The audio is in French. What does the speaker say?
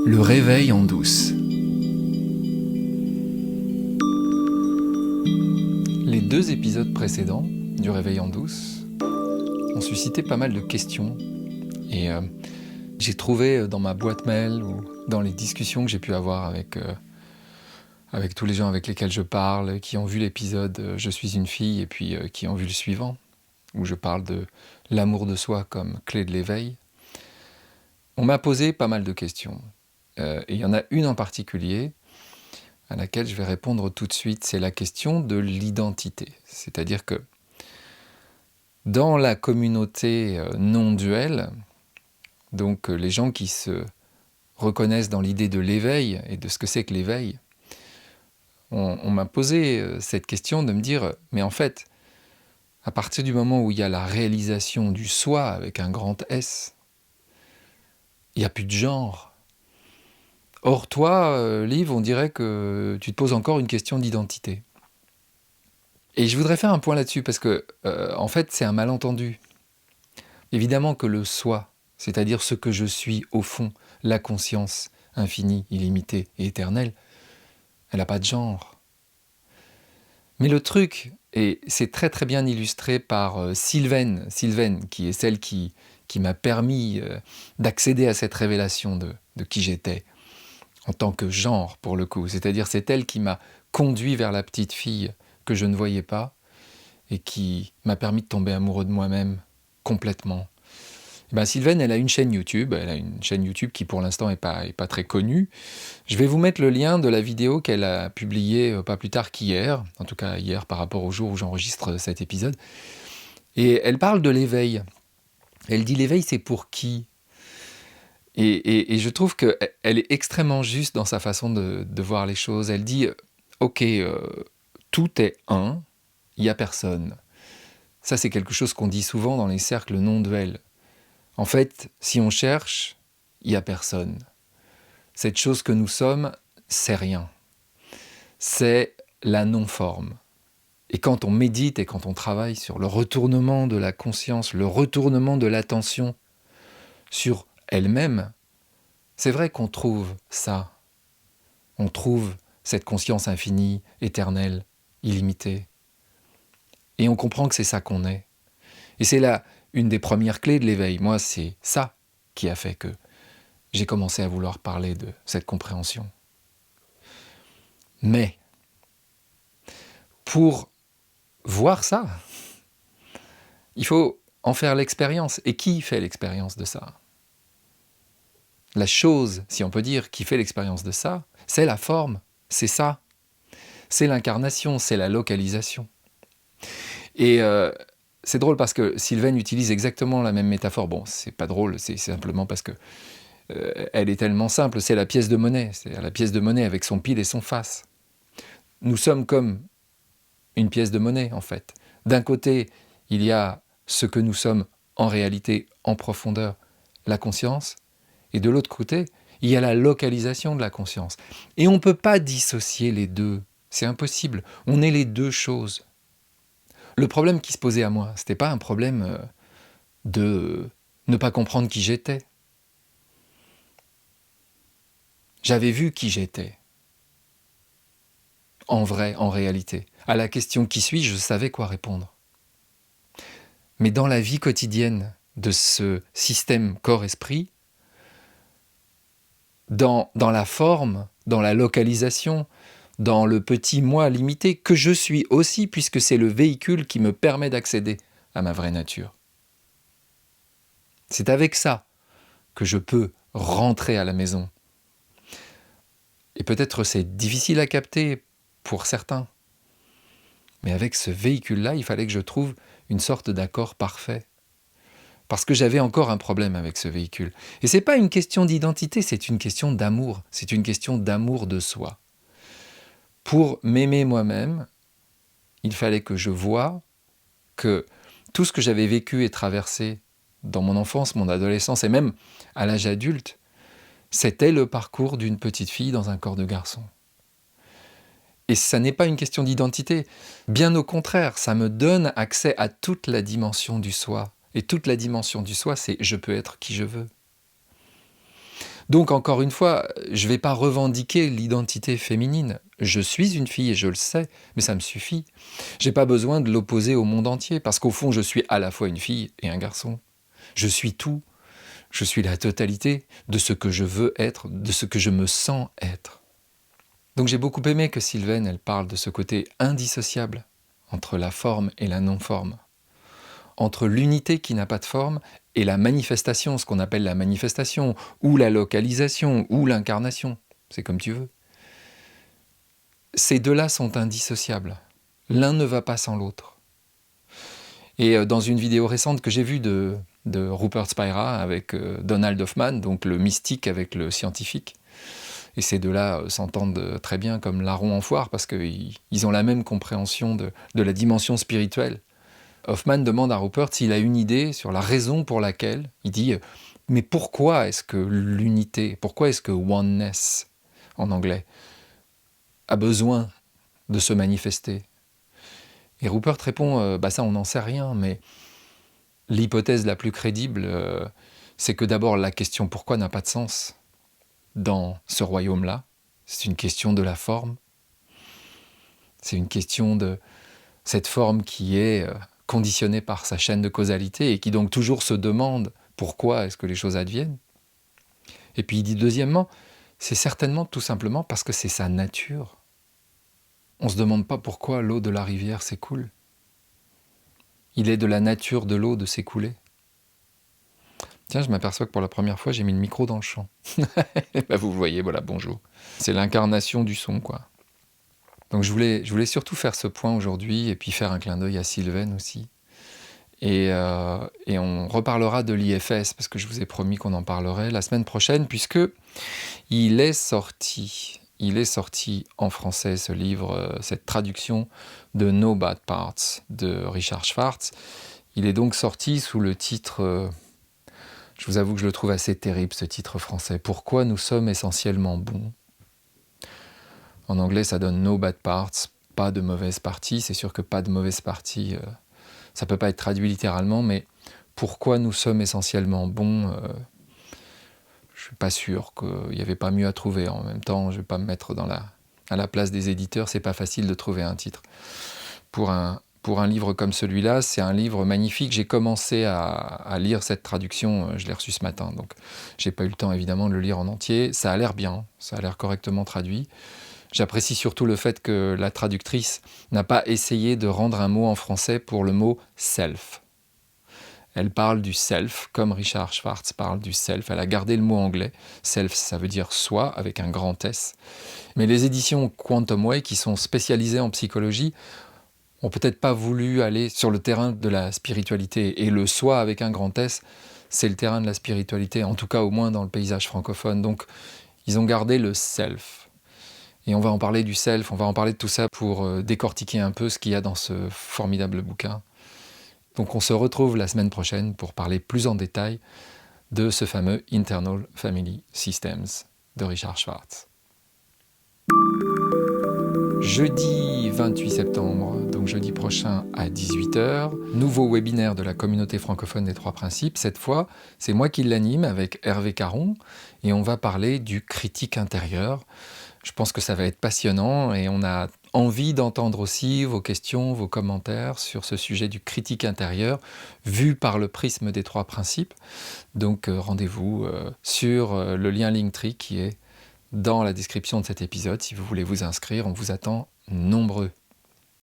Le réveil en douce. Les 2 épisodes précédents du réveil en douce ont suscité pas mal de questions et j'ai trouvé dans ma boîte mail ou dans les discussions que j'ai pu avoir avec tous les gens avec lesquels je parle, qui ont vu l'épisode Je suis une fille et puis qui ont vu le suivant, où je parle de l'amour de soi comme clé de l'éveil. On m'a posé pas mal de questions. Et il y en a une en particulier à laquelle je vais répondre tout de suite, c'est la question de l'identité. C'est-à-dire que dans la communauté non-duelle, donc les gens qui se reconnaissent dans l'idée de l'éveil et de ce que c'est que l'éveil, on m'a posé cette question de me dire, mais en fait, à partir du moment où il y a la réalisation du soi avec un grand S, il n'y a plus de genre. Or toi, Liv, on dirait que tu te poses encore une question d'identité. Et je voudrais faire un point là-dessus parce que, en fait, c'est un malentendu. Évidemment que le soi, c'est-à-dire ce que je suis au fond, la conscience infinie, illimitée et éternelle, elle n'a pas de genre. Mais le truc, et c'est très très bien illustré par Sylvaine, qui est celle qui m'a permis d'accéder à cette révélation de qui j'étais, en tant que genre pour le coup. C'est-à-dire c'est elle qui m'a conduit vers la petite fille que je ne voyais pas et qui m'a permis de tomber amoureux de moi-même complètement. Sylvaine, elle a une chaîne YouTube, qui pour l'instant n'est pas très connue. Je vais vous mettre le lien de la vidéo qu'elle a publiée pas plus tard qu'hier, en tout cas hier par rapport au jour où j'enregistre cet épisode. Et elle parle de l'éveil. Elle dit l'éveil c'est pour qui ? Et je trouve qu'elle est extrêmement juste dans sa façon de voir les choses. Elle dit, ok, tout est un, il n'y a personne. Ça c'est quelque chose qu'on dit souvent dans les cercles non-duels. En fait, si on cherche, il n'y a personne. Cette chose que nous sommes, c'est rien. C'est la non-forme. Et quand on médite et quand on travaille sur le retournement de la conscience, le retournement de l'attention sur elle-même, c'est vrai qu'on trouve ça. On trouve cette conscience infinie, éternelle, illimitée. Et on comprend que c'est ça qu'on est. Et c'est là une des premières clés de l'éveil. Moi, c'est ça qui a fait que j'ai commencé à vouloir parler de cette compréhension. Mais, pour voir ça, il faut en faire l'expérience. Et qui fait l'expérience de ça ? La chose, si on peut dire, qui fait l'expérience de ça, c'est la forme, c'est ça. C'est l'incarnation, c'est la localisation. Et c'est drôle parce que Sylvaine utilise exactement la même métaphore. Bon, c'est pas drôle, c'est simplement parce que elle est tellement simple. C'est la pièce de monnaie. C'est la pièce de monnaie avec son pile et son face. Nous sommes comme une pièce de monnaie, en fait. D'un côté, il y a ce que nous sommes en réalité, en profondeur, la conscience. Et de l'autre côté, il y a la localisation de la conscience. Et on ne peut pas dissocier les deux. C'est impossible. On est les deux choses. Le problème qui se posait à moi, ce n'était pas un problème de ne pas comprendre qui j'étais. J'avais vu qui j'étais. En vrai, en réalité. À la question « qui suis-je ?», je savais quoi répondre. Mais dans la vie quotidienne de ce système corps-esprit, dans la forme, dans la localisation, dans le petit moi limité que je suis aussi, puisque c'est le véhicule qui me permet d'accéder à ma vraie nature. C'est avec ça que je peux rentrer à la maison. Et peut-être c'est difficile à capter pour certains, mais avec ce véhicule-là, il fallait que je trouve une sorte d'accord parfait. Parce que j'avais encore un problème avec ce véhicule. Et ce n'est pas une question d'identité, c'est une question d'amour. C'est une question d'amour de soi. Pour m'aimer moi-même, il fallait que je voie que tout ce que j'avais vécu et traversé dans mon enfance, mon adolescence et même à l'âge adulte, c'était le parcours d'une petite fille dans un corps de garçon. Et ça n'est pas une question d'identité. Bien au contraire, ça me donne accès à toute la dimension du soi. Et toute la dimension du soi, c'est « je peux être qui je veux ». Donc encore une fois, je ne vais pas revendiquer l'identité féminine. Je suis une fille et je le sais, mais ça me suffit. J'ai pas besoin de l'opposer au monde entier, parce qu'au fond, je suis à la fois une fille et un garçon. Je suis tout. Je suis la totalité de ce que je veux être, de ce que je me sens être. Donc j'ai beaucoup aimé que Sylvaine, elle parle de ce côté indissociable entre la forme et la non-forme, entre l'unité qui n'a pas de forme et la manifestation, ce qu'on appelle la manifestation, ou la localisation, ou l'incarnation, c'est comme tu veux. Ces deux-là sont indissociables. L'un ne va pas sans l'autre. Et dans une vidéo récente que j'ai vue de Rupert Spira avec Donald Hoffman, donc le mystique avec le scientifique, et ces deux-là s'entendent très bien comme larron en foire, parce qu'ils ont la même compréhension de la dimension spirituelle. Hoffman demande à Rupert s'il a une idée sur la raison pour laquelle, il dit « Mais pourquoi est-ce que l'unité, pourquoi est-ce que oneness, en anglais, a besoin de se manifester ?» Et Rupert répond « Ça, on n'en sait rien, mais l'hypothèse la plus crédible, c'est que d'abord, la question pourquoi n'a pas de sens dans ce royaume-là. C'est une question de la forme. C'est une question de cette forme qui est conditionnée par sa chaîne de causalité et qui donc toujours se demande pourquoi est-ce que les choses adviennent. Et puis il dit deuxièmement, c'est certainement tout simplement parce que c'est sa nature. On ne se demande pas pourquoi l'eau de la rivière s'écoule. Il est de la nature de l'eau de s'écouler. Tiens, je m'aperçois que pour la première fois, j'ai mis le micro dans le champ. Vous le voyez, voilà, bonjour. C'est l'incarnation du son, quoi. Donc je voulais surtout faire ce point aujourd'hui, et puis faire un clin d'œil à Sylvaine aussi. Et on reparlera de l'IFS, parce que je vous ai promis qu'on en parlerait la semaine prochaine, puisque il est sorti en français, ce livre, cette traduction de No Bad Parts de Richard Schwartz. Il est donc sorti sous le titre... je vous avoue que je le trouve assez terrible, ce titre français. Pourquoi nous sommes essentiellement bons ? En anglais, ça donne no bad parts, pas de mauvaise partie. C'est sûr que pas de mauvaise partie, ça peut pas être traduit littéralement, mais pourquoi nous sommes essentiellement bons, je suis pas sûr qu'il n'y avait pas mieux à trouver. En même temps, je vais pas me mettre à la place des éditeurs, c'est pas facile de trouver un titre. Pour un livre comme celui-là, c'est un livre magnifique. J'ai commencé à lire cette traduction, je l'ai reçue ce matin, donc j'ai pas eu le temps évidemment de le lire en entier. Ça a l'air bien, ça a l'air correctement traduit. J'apprécie surtout le fait que la traductrice n'a pas essayé de rendre un mot en français pour le mot « self ». Elle parle du self, comme Richard Schwartz parle du self. Elle a gardé le mot anglais. Self, ça veut dire soi, avec un grand S. Mais les éditions Quantum Way, qui sont spécialisées en psychologie, ont peut-être pas voulu aller sur le terrain de la spiritualité. Et le soi, avec un grand S, c'est le terrain de la spiritualité, en tout cas au moins dans le paysage francophone. Donc, ils ont gardé le self. Et on va en parler du self, on va en parler de tout ça pour décortiquer un peu ce qu'il y a dans ce formidable bouquin. Donc on se retrouve la semaine prochaine pour parler plus en détail de ce fameux Internal Family Systems de Richard Schwartz. Jeudi 28 septembre, donc jeudi prochain à 18h, nouveau webinaire de la communauté francophone des Trois Principes. Cette fois, c'est moi qui l'anime avec Hervé Caron et on va parler du critique intérieur. Je pense que ça va être passionnant et on a envie d'entendre aussi vos questions, vos commentaires sur ce sujet du critique intérieur vu par le prisme des Trois Principes. Donc rendez-vous sur le lien Linktree qui est dans la description de cet épisode. Si vous voulez vous inscrire, on vous attend nombreux.